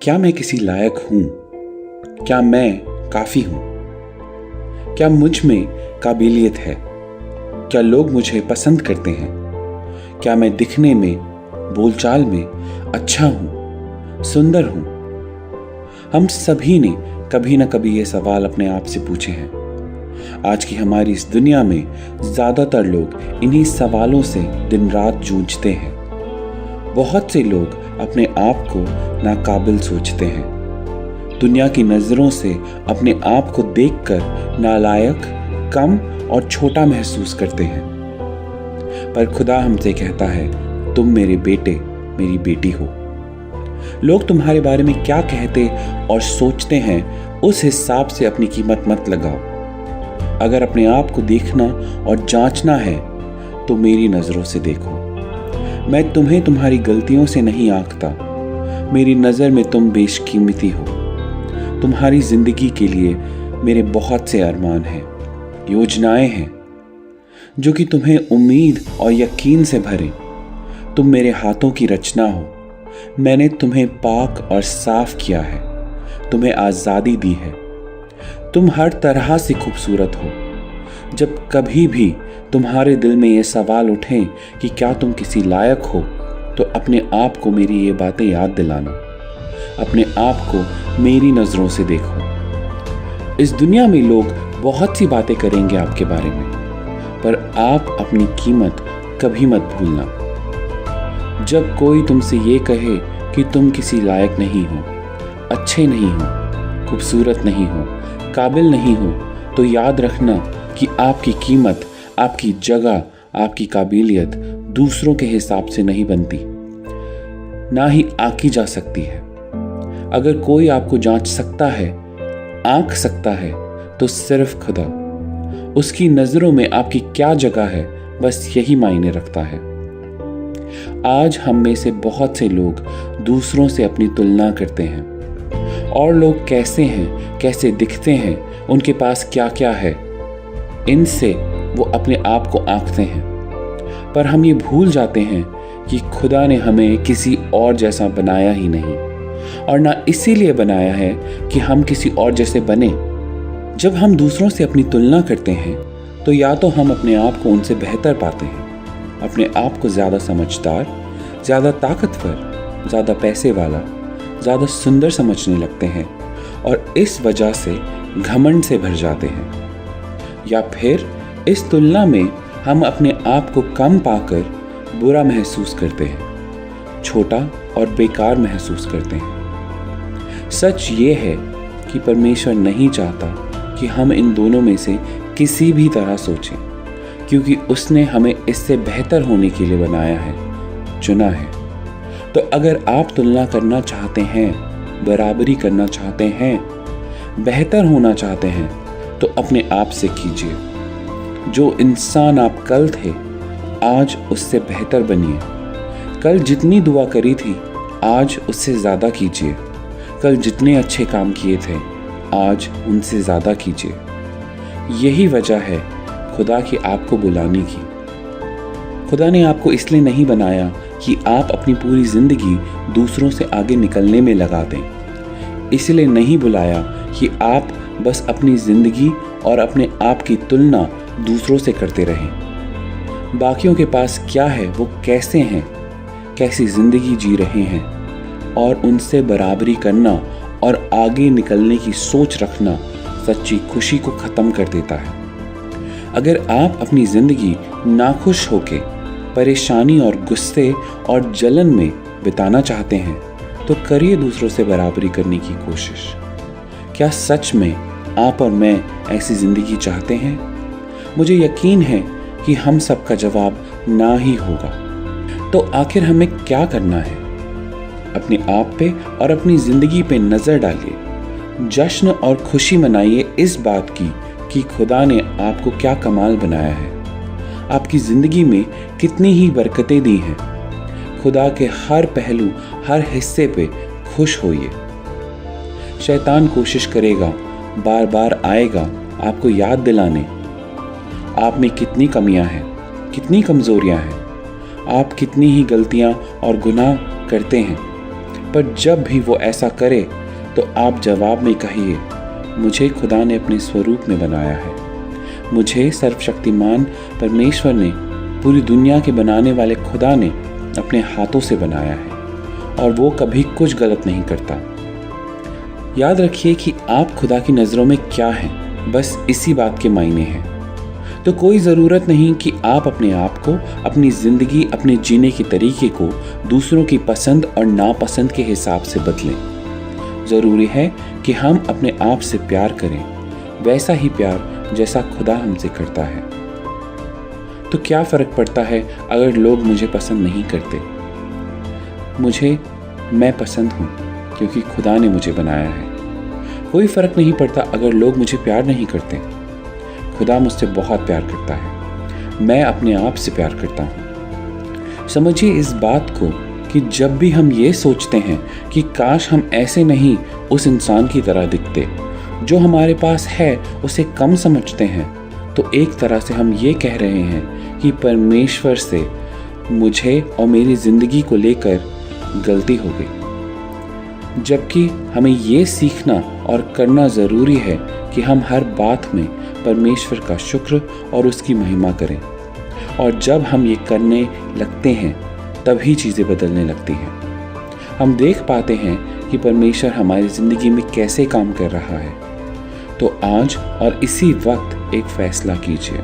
क्या मैं किसी लायक हूं? क्या मैं काफी हूं? क्या मुझ में काबिलियत है? क्या लोग मुझे पसंद करते हैं? क्या मैं दिखने में, बोलचाल में अच्छा हूं, सुंदर हूं? हम सभी ने कभी ना कभी ये सवाल अपने आप से पूछे हैं। आज की हमारी इस दुनिया में ज्यादातर लोग इन्हीं सवालों से दिन रात जूझते हैं। बहुत से लोग अपने आप को नाकाबिल सोचते हैं। दुनिया की नजरों से अपने आप को देखकर नालायक, कम और छोटा महसूस करते हैं। पर खुदा हमसे कहता है, तुम मेरे बेटे, मेरी बेटी हो। लोग तुम्हारे बारे में क्या कहते और सोचते हैं, उस हिसाब से अपनी कीमत मत लगाओ। अगर अपने आप को देखना और जांचना है तो मेरी नजरों से देखो। मैं तुम्हें तुम्हारी गलतियों से नहीं आंकता। मेरी नजर में तुम बेशकीमती हो। तुम्हारी जिंदगी के लिए मेरे बहुत से अरमान हैं, योजनाएं हैं जो कि तुम्हें उम्मीद और यकीन से भरे। तुम मेरे हाथों की रचना हो। मैंने तुम्हें पाक और साफ किया है, तुम्हें आजादी दी है। तुम हर तरह से खूबसूरत हो। जब कभी भी तुम्हारे दिल में ये सवाल उठे कि क्या तुम किसी लायक हो, तो अपने आप को मेरी ये बातें याद दिलाना। अपने आप को मेरी नजरों से देखो। इस दुनिया में लोग बहुत सी बातें करेंगे आपके बारे में, पर आप अपनी कीमत कभी मत भूलना। जब कोई तुमसे ये कहे कि तुम किसी लायक नहीं हो, अच्छे नहीं हो, खूबसूरत नहीं हो, काबिल नहीं हो, तो याद रखना कि आपकी कीमत, आपकी जगह, आपकी काबिलियत दूसरों के हिसाब से नहीं बनती, ना ही आंकी जा सकती है। अगर कोई आपको जांच सकता है, आंक सकता है, तो सिर्फ खुदा। उसकी नजरों में आपकी क्या जगह है, बस यही मायने रखता है। आज हम में से बहुत से लोग दूसरों से अपनी तुलना करते हैं। और लोग कैसे हैं, कैसे दिखते हैं, उनके पास क्या क्या है, इनसे वो अपने आप को आंकते हैं। पर हम ये भूल जाते हैं कि खुदा ने हमें किसी और जैसा बनाया ही नहीं, और ना इसीलिए बनाया है कि हम किसी और जैसे बने। जब हम दूसरों से अपनी तुलना करते हैं तो या तो हम अपने आप को उनसे बेहतर पाते हैं, अपने आप को ज़्यादा समझदार, ज़्यादा ताकतवर, ज़्यादा पैसे वाला, ज़्यादा सुंदर समझने लगते हैं और इस वजह से घमंड से भर जाते हैं। या फिर इस तुलना में हम अपने आप को कम पाकर बुरा महसूस करते हैं, छोटा और बेकार महसूस करते हैं। सच ये है कि परमेश्वर नहीं चाहता कि हम इन दोनों में से किसी भी तरह सोचें, क्योंकि उसने हमें इससे बेहतर होने के लिए बनाया है, चुना है। तो अगर आप तुलना करना चाहते हैं, बराबरी करना चाहते हैं, बेहतर होना चाहते हैं, तो अपने आप से कीजिए। जो इंसान आप कल थे, आज उससे बेहतर बनिए। कल जितनी दुआ करी थी, आज उससे ज़्यादा कीजिए। कल जितने अच्छे काम किए थे, आज उनसे ज़्यादा कीजिए। यही वजह है खुदा की आपको बुलाने की। खुदा ने आपको इसलिए नहीं बनाया कि आप अपनी पूरी ज़िंदगी दूसरों से आगे निकलने में लगा दें। इसलिए नहीं बुलाया कि आप बस अपनी ज़िंदगी और अपने आप की तुलना दूसरों से करते रहें। बाकियों के पास क्या है, वो कैसे हैं, कैसी ज़िंदगी जी रहे हैं, और उनसे बराबरी करना और आगे निकलने की सोच रखना सच्ची खुशी को ख़त्म कर देता है। अगर आप अपनी ज़िंदगी नाखुश होके, परेशानी और गुस्से और जलन में बिताना चाहते हैं, तो करिए दूसरों से बराबरी करने की कोशिश। क्या सच में आप और मैं ऐसी ज़िंदगी चाहते हैं? मुझे यकीन है कि हम सबका जवाब ना ही होगा। तो आखिर हमें क्या करना है? अपने आप पे और अपनी ज़िंदगी पे नज़र डालिए। जश्न और खुशी मनाइए इस बात की कि खुदा ने आपको क्या कमाल बनाया है, आपकी ज़िंदगी में कितनी ही बरकतें दी हैं। खुदा के हर पहलू, हर हिस्से पे खुश होइए। शैतान कोशिश करेगा, बार बार आएगा आपको याद दिलाने, आप में कितनी कमियां हैं, कितनी कमज़ोरियां हैं, आप कितनी ही गलतियां और गुनाह करते हैं। पर जब भी वो ऐसा करे तो आप जवाब में कहिए, मुझे खुदा ने अपने स्वरूप में बनाया है। मुझे सर्वशक्तिमान परमेश्वर ने, पूरी दुनिया के बनाने वाले खुदा ने अपने हाथों से बनाया है और वो कभी कुछ गलत नहीं करता। याद रखिए कि आप खुदा की नज़रों में क्या हैं, बस इसी बात के मायने हैं। तो कोई ज़रूरत नहीं कि आप अपने आप को, अपनी ज़िंदगी, अपने जीने के तरीके को दूसरों की पसंद और नापसंद के हिसाब से बदलें। ज़रूरी है कि हम अपने आप से प्यार करें, वैसा ही प्यार जैसा खुदा हमसे करता है। तो क्या फ़र्क पड़ता है अगर लोग मुझे पसंद नहीं करते? मैं पसंद हूँ क्योंकि खुदा ने मुझे बनाया है। कोई फ़र्क नहीं पड़ता अगर लोग मुझे प्यार नहीं करते। खुदा मुझसे बहुत प्यार करता है। मैं अपने आप से प्यार करता हूँ। समझिए इस बात को कि जब भी हम ये सोचते हैं कि काश हम ऐसे नहीं उस इंसान की तरह दिखते, जो हमारे पास है उसे कम समझते हैं, तो एक तरह से हम ये कह रहे हैं कि परमेश्वर से मुझे और मेरी ज़िंदगी को लेकर गलती हो गई। जबकि हमें ये सीखना और करना ज़रूरी है कि हम हर बात में परमेश्वर का शुक्र और उसकी महिमा करें। और जब हम ये करने लगते हैं तभी चीज़ें बदलने लगती हैं। हम देख पाते हैं कि परमेश्वर हमारी ज़िंदगी में कैसे काम कर रहा है। तो आज और इसी वक्त एक फ़ैसला कीजिए।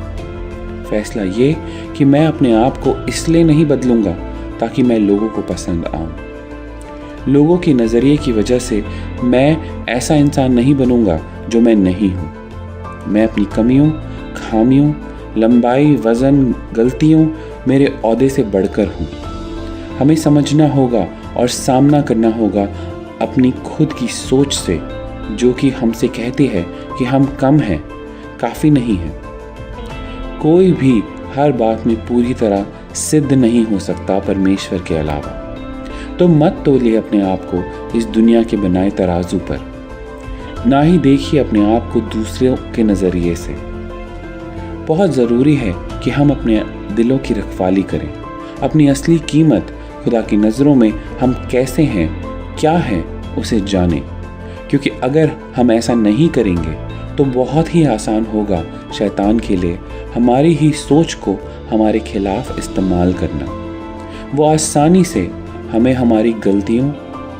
फ़ैसला ये कि मैं अपने आप को इसलिए नहीं बदलूंगा ताकि मैं लोगों को पसंद आऊं। लोगों के नज़रिए की वजह से मैं ऐसा इंसान नहीं बनूंगा जो मैं नहीं हूं। मैं अपनी कमियों, खामियों, लंबाई, वज़न, गलतियों, मेरे ओहदे से बढ़कर हूँ। हमें समझना होगा और सामना करना होगा अपनी खुद की सोच से, जो कि हमसे कहती है कि हम कम हैं, काफ़ी नहीं हैं। कोई भी हर बात में पूरी तरह सिद्ध नहीं हो सकता परमेश्वर के अलावा। तो मत तोलिए अपने आप को इस दुनिया के बनाए तराजू पर, ना ही देखिए अपने आप को दूसरों के नज़रिए से। बहुत ज़रूरी है कि हम अपने दिलों की रखवाली करें। अपनी असली कीमत खुदा की नज़रों में हम कैसे हैं, क्या हैं, उसे जानें। क्योंकि अगर हम ऐसा नहीं करेंगे तो बहुत ही आसान होगा शैतान के लिए हमारी ही सोच को हमारे खिलाफ इस्तेमाल करना। वो आसानी से हमें हमारी गलतियों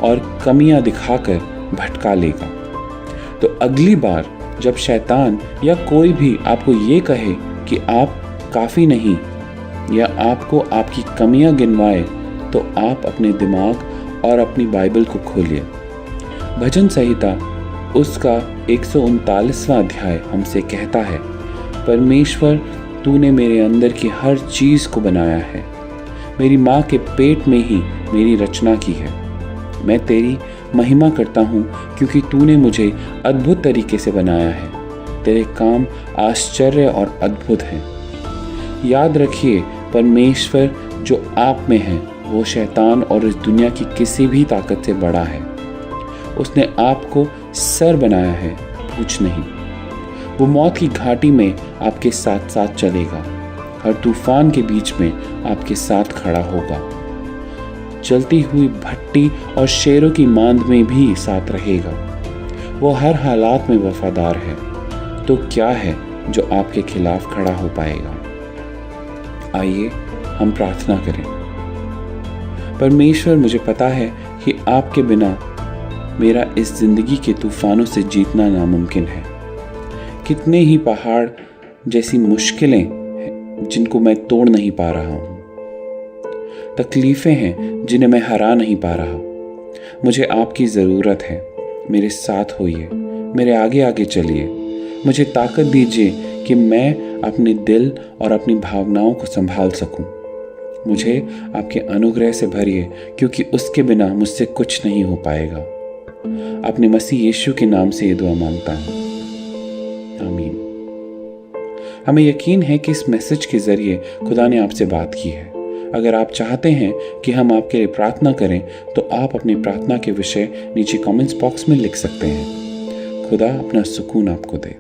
और कमियां दिखाकर भटका लेगा। तो अगली बार जब शैतान या कोई भी आपको ये कहे कि आप काफ़ी नहीं या आपको आपकी कमियां गिनवाए, तो आप अपने दिमाग और अपनी बाइबल को खोलिए। भजन संहिता उसका 139वां अध्याय हमसे कहता है, परमेश्वर तूने मेरे अंदर की हर चीज़ को बनाया है, मेरी माँ के पेट में ही मेरी रचना की है। मैं तेरी महिमा करता हूँ क्योंकि तूने मुझे अद्भुत तरीके से बनाया है। तेरे काम आश्चर्य और अद्भुत हैं। याद रखिए, परमेश्वर जो आप में है वो शैतान और इस दुनिया की किसी भी ताकत से बड़ा है। उसने आपको सर बनाया है, पूंछ नहीं। वो मौत की घाटी में आपके साथ साथ चलेगा, हर तूफान के बीच में आपके साथ खड़ा होगा, जलती हुई भट्टी और शेरों की मांद में भी साथ रहेगा। वो हर हालात में वफादार है। तो क्या है जो आपके खिलाफ खड़ा हो पाएगा? आइए हम प्रार्थना करें। परमेश्वर, मुझे पता है कि आपके बिना मेरा इस जिंदगी के तूफानों से जीतना नामुमकिन है। कितने ही पहाड़ जैसी मुश्किलें हैं जिनको मैं तोड़ नहीं पा रहा हूँ, तकलीफ़ें हैं जिन्हें मैं हरा नहीं पा रहा। मुझे आपकी ज़रूरत है। मेरे साथ होइए, मेरे आगे आगे चलिए। मुझे ताकत दीजिए कि मैं अपने दिल और अपनी भावनाओं को संभाल सकूं। मुझे आपके अनुग्रह से भरिए, क्योंकि उसके बिना मुझसे कुछ नहीं हो पाएगा। अपने मसीह यीशु के नाम से ये दुआ मांगता हूँ, आमीन। हमें यकीन है कि इस मैसेज के ज़रिए खुदा ने आपसे बात की है। अगर आप चाहते हैं कि हम आपके लिए प्रार्थना करें तो आप अपनी प्रार्थना के विषय नीचे कमेंट्स बॉक्स में लिख सकते हैं। खुदा अपना सुकून आपको दे।